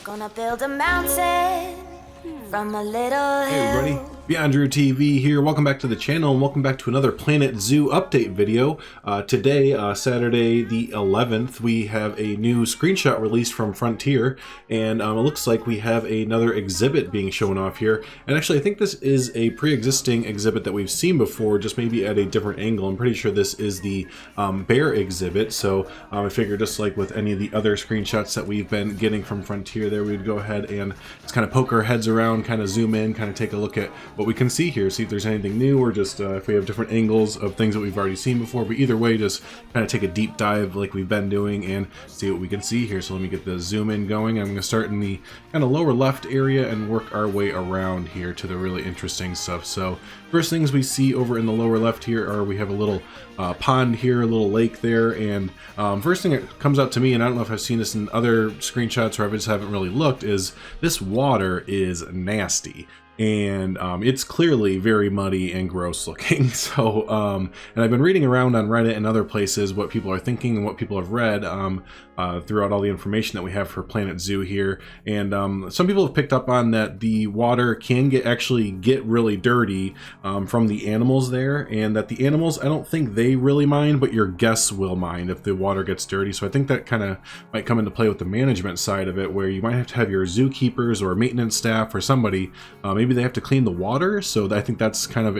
Gonna build a mountain from a little hill. Hey everybody, Beyond Drew TV here. Welcome back to the channel and welcome back to another Planet Zoo update video. Today, Saturday the 11th, we have a new screenshot released from Frontier, and it looks like we have another exhibit being shown off here. And actually, I think this is a pre-existing exhibit that we've seen before, just maybe at a different angle. I'm pretty sure this is the bear exhibit, so I figured just like with any of the other screenshots that we've been getting from Frontier there, we'd go ahead and just kind of poke our heads around, kind of zoom in, kind of take a look at what we can see here, see if there's anything new, or just if we have different angles of things that we've already seen before. But either way, just kind of take a deep dive like we've been doing and see what we can see here. So let me get the zoom in going. I'm going to start in the kind of lower left area and work our way around here to the really interesting stuff. So first things we see over in the lower left here are we have a little pond here, a little lake there, and first thing that comes out to me, and I don't know if I've seen this in other screenshots or I just haven't really looked, is this water is nasty. And it's clearly very muddy and gross looking. So and I've been reading around on Reddit and other places what people are thinking and what people have read throughout all the information that we have for Planet Zoo here. And some people have picked up on that the water can actually get really dirty from the animals there, and that the animals, I don't think they really mind, but your guests will mind if the water gets dirty. So I think that kind of might come into play with the management side of it, where you might have to have your zookeepers or maintenance staff or somebody, maybe they have to clean the water. So I think that's kind of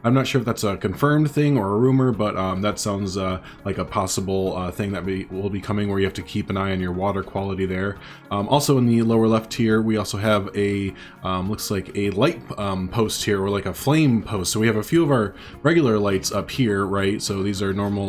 I'm not sure if that's a confirmed thing or a rumor, but that sounds like a possible thing that will be coming, where you have to keep an eye on your water quality there. Also in the lower left here, we also have a looks like a light post here, or like a flame post. So we have a few of our regular lights up here, right? So these are normal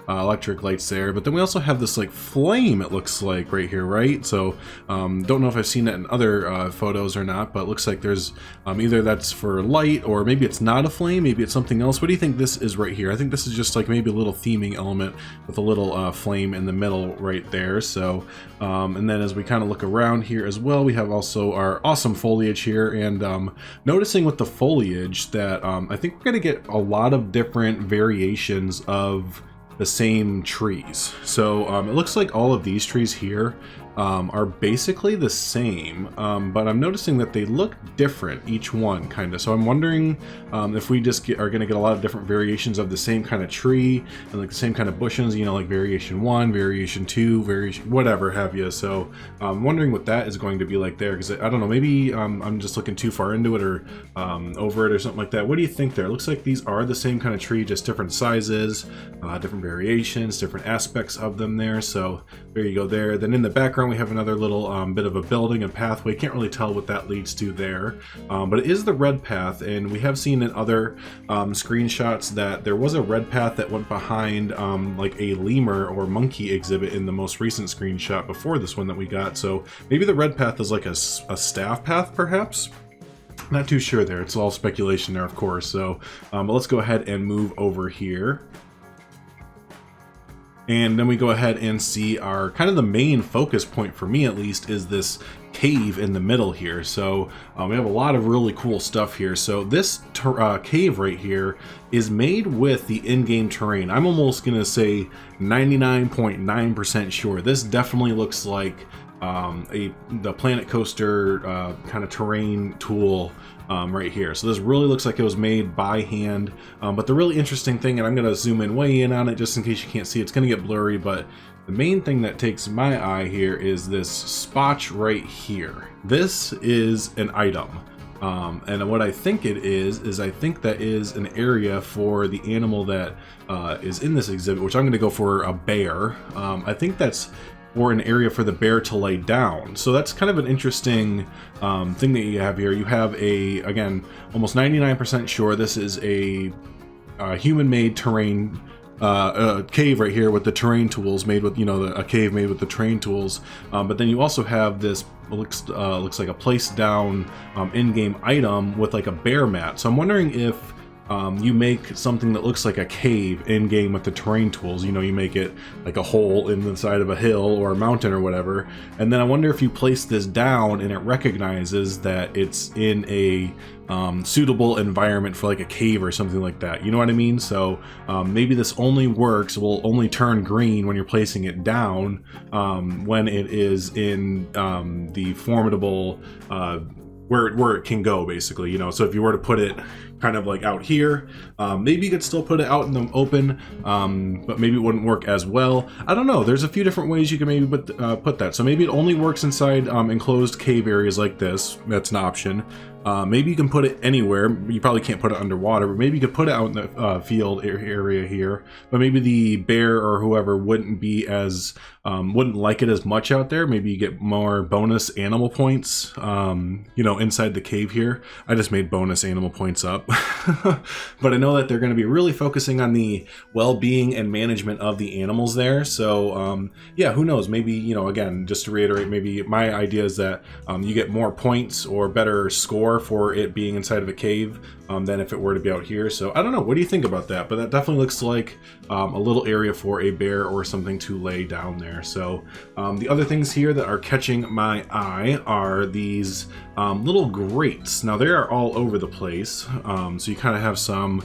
electric lights there, but then we also have this like flame, it looks like, right here, right? So don't know if I've seen that in other photos or not, but it looks like there's either that's for light, or maybe it's not a flame, maybe it's something else. What do you think this is right here? I think this is just like maybe a little theming element with a little flame in the middle right there. So and then as we kind of look around here as well, we have also our awesome foliage here, and noticing with the foliage that I think we're going to get a lot of different variations of the same trees. So it looks like all of these trees here are basically the same, but I'm noticing that they look different, each one kind of. So I'm wondering if we just are going to get a lot of different variations of the same kind of tree, and like the same kind of bushes, you know, like variation 1, variation 2, variation whatever have you. So I'm wondering what that is going to be like there, because I don't know, maybe I'm just looking too far into it, or over it or something like that. What do you think there? It looks like these are the same kind of tree, just different sizes, different variations, different aspects of them there. So there you go there. Then in the background we have another little bit of a building and pathway. Can't really tell what that leads to there, but it is the red path, and we have seen in other screenshots that there was a red path that went behind like a lemur or monkey exhibit in the most recent screenshot before this one that we got. So maybe the red path is like a staff path, perhaps. Not too sure there. It's all speculation there, of course. So but let's go ahead and move over here. And then we go ahead and see our kind of the main focus point, for me at least, is this cave in the middle here. So we have a lot of really cool stuff here. So this cave right here is made with the in-game terrain. I'm almost gonna say 99.9% sure. This definitely looks like the Planet Coaster kind of terrain tool right here. So this really looks like it was made by hand, but the really interesting thing, and I'm going to zoom in way in on it just in case you can't see, it's going to get blurry, but the main thing that takes my eye here is this spotch right here. This is an item. And what I think it is I think that is an area for the animal that is in this exhibit, which I'm going to go for a bear. I think that's or an area for the bear to lay down. So that's kind of an interesting thing that you have here. You have again, almost 99% sure this is a human-made terrain cave right here with the terrain tools made with, a cave made with the terrain tools. But then you also have this looks like a place down in-game item with like a bear mat. So I'm wondering if you make something that looks like a cave in game with the terrain tools. You know, you make it like a hole in the side of a hill or a mountain or whatever, and then I wonder if you place this down and it recognizes that it's in a suitable environment for like a cave or something like that. You know what I mean? So maybe this only works, will only turn green when you're placing it down, when it is in the formidable where it can go, basically. You know, so if you were to put it kind of like out here, maybe you could still put it out in the open, but maybe it wouldn't work as well. I don't know. There's a few different ways you can maybe put that. So maybe it only works inside enclosed cave areas like this. That's an option. Maybe you can put it anywhere. You probably can't put it underwater, but maybe you could put it out in the field area here. But maybe the bear or whoever wouldn't be as wouldn't like it as much out there. Maybe you get more bonus animal points, you know, inside the cave here. I just made bonus animal points up. But I know that they're going to be really focusing on the well-being and management of the animals there. So yeah, who knows? Maybe, you know, again, just to reiterate, maybe my idea is that you get more points or better score for it being inside of a cave than if it were to be out here. So I don't know. What do you think about that? But that definitely looks like a little area for a bear or something to lay down there. So the other things here that are catching my eye are these little grates. Now they are all over the place. So you kind of have some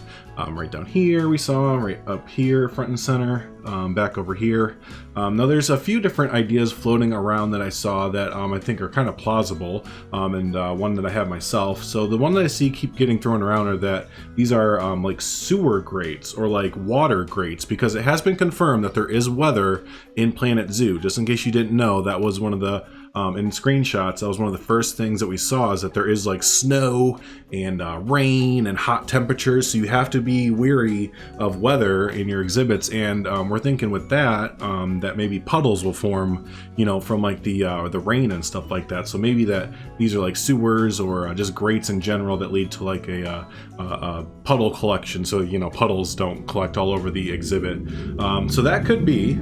right down here, we saw right up here, front and center, back over here. Now there's a few different ideas floating around that I saw that I think are kind of plausible, and one that I have myself. So the one that I see keep getting thrown around are that these are like sewer grates or like water grates, because it has been confirmed that there is weather in Planet Zoo. Just in case you didn't know, that was one of the in screenshots, that was one of the first things that we saw, is that there is like snow and rain and hot temperatures, so you have to be wary of weather in your exhibits. And we're thinking with that that maybe puddles will form, you know, from like the rain and stuff like that. So maybe that these are like sewers or just grates in general that lead to like a puddle collection, so you know puddles don't collect all over the exhibit. So that could be.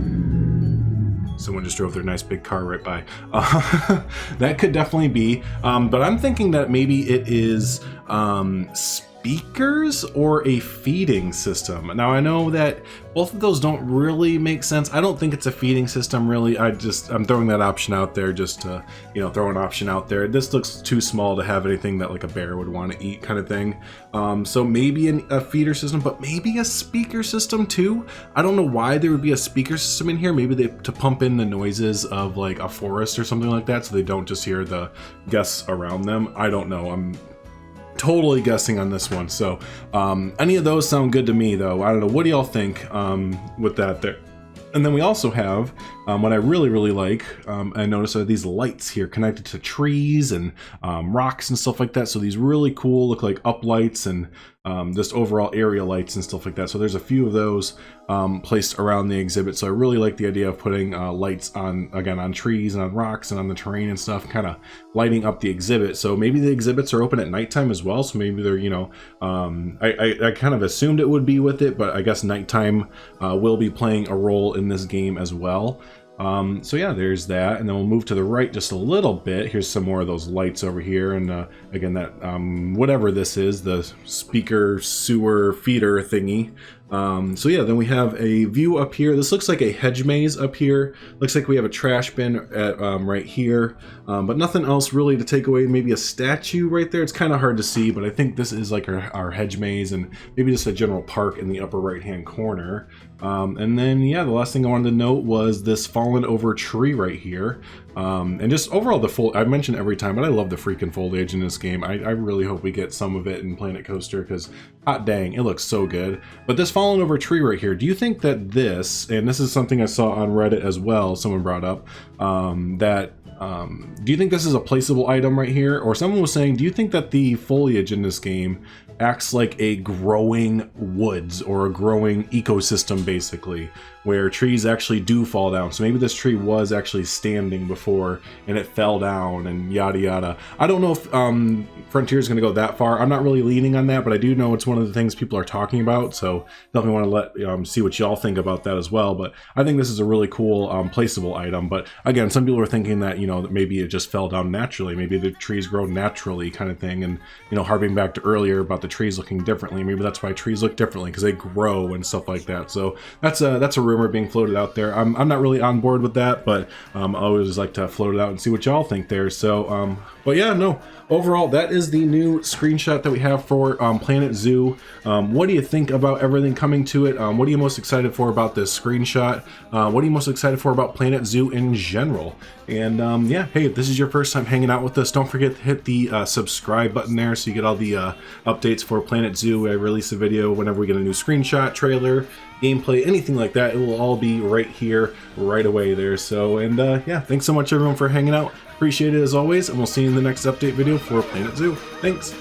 Someone just drove their nice big car right by. That could definitely be, but I'm thinking that maybe it is speakers or a feeding system. Now I know that both of those don't really make sense. I don't think it's a feeding system really. I'm throwing that option out there just to, you know, throw an option out there. This looks too small to have anything that like a bear would want to eat, kind of thing. So maybe a feeder system, but maybe a speaker system too. I don't know why there would be a speaker system in here. Maybe to pump in the noises of like a forest or something like that, so they don't just hear the guests around them. I don't know. I'm totally guessing on this one. So any of those sound good to me though. I don't know. What do y'all think with that there? And then we also have what I really like. I noticed are these lights here connected to trees and rocks and stuff like that. So these really cool, look like uplights and just overall area lights and stuff like that. So there's a few of those placed around the exhibit. So I really like the idea of putting lights on, again, on trees and on rocks and on the terrain and stuff, kind of lighting up the exhibit. So maybe the exhibits are open at nighttime as well. So maybe they're, you know, I kind of assumed it would be with it, but I guess nighttime will be playing a role in this game as well. So yeah, there's that, and then we'll move to the right just a little bit. Here's some more of those lights over here, and again, that whatever this is, the speaker sewer feeder thingy. So yeah, then we have a view up here. This looks like a hedge maze up here. Looks like we have a trash bin at right here, but nothing else really to take away. Maybe a statue right there. It's kind of hard to see, but I think this is like our hedge maze, and maybe just a general park in the upper right hand corner. And then yeah, the last thing I wanted to note was this fallen over tree right here. And just overall I mention every time, but I love the freaking foliage in this game. I really hope we get some of it in Planet Coaster, because hot dang, it looks so good. But this fallen over tree right here, do you think that this, and this is something I saw on Reddit as well, someone brought up, do you think this is a placeable item right here? Or someone was saying, do you think that the foliage in this game acts like a growing woods or a growing ecosystem, basically, where trees actually do fall down? So maybe this tree was actually standing before and it fell down and yada yada. I don't know if Frontier is going to go that far. I'm not really leaning on that, but I do know it's one of the things people are talking about, so definitely want to see what y'all think about that as well. But I think this is a really cool placeable item. But again, some people are thinking that, you know, that maybe it just fell down naturally, maybe the trees grow naturally, kind of thing. And, you know, harping back to earlier about the trees looking differently. Maybe that's why trees look differently, because they grow and stuff like that. So that's a rumor being floated out there. I'm not really on board with that, but I always like to float it out and see what y'all think there. So but yeah, no, overall that is the new screenshot that we have for Planet Zoo. What do you think about everything coming to it? What are you most excited for about this screenshot? What are you most excited for about Planet Zoo in general? And yeah, hey, if this is your first time hanging out with us, don't forget to hit the subscribe button there so you get all the updates for Planet Zoo. I release a video whenever we get a new screenshot, trailer, gameplay, anything like that. It will all be right here, right away there. So, and yeah, thanks so much everyone for hanging out. Appreciate it as always, and we'll see you in the next update video for Planet Zoo. Thanks.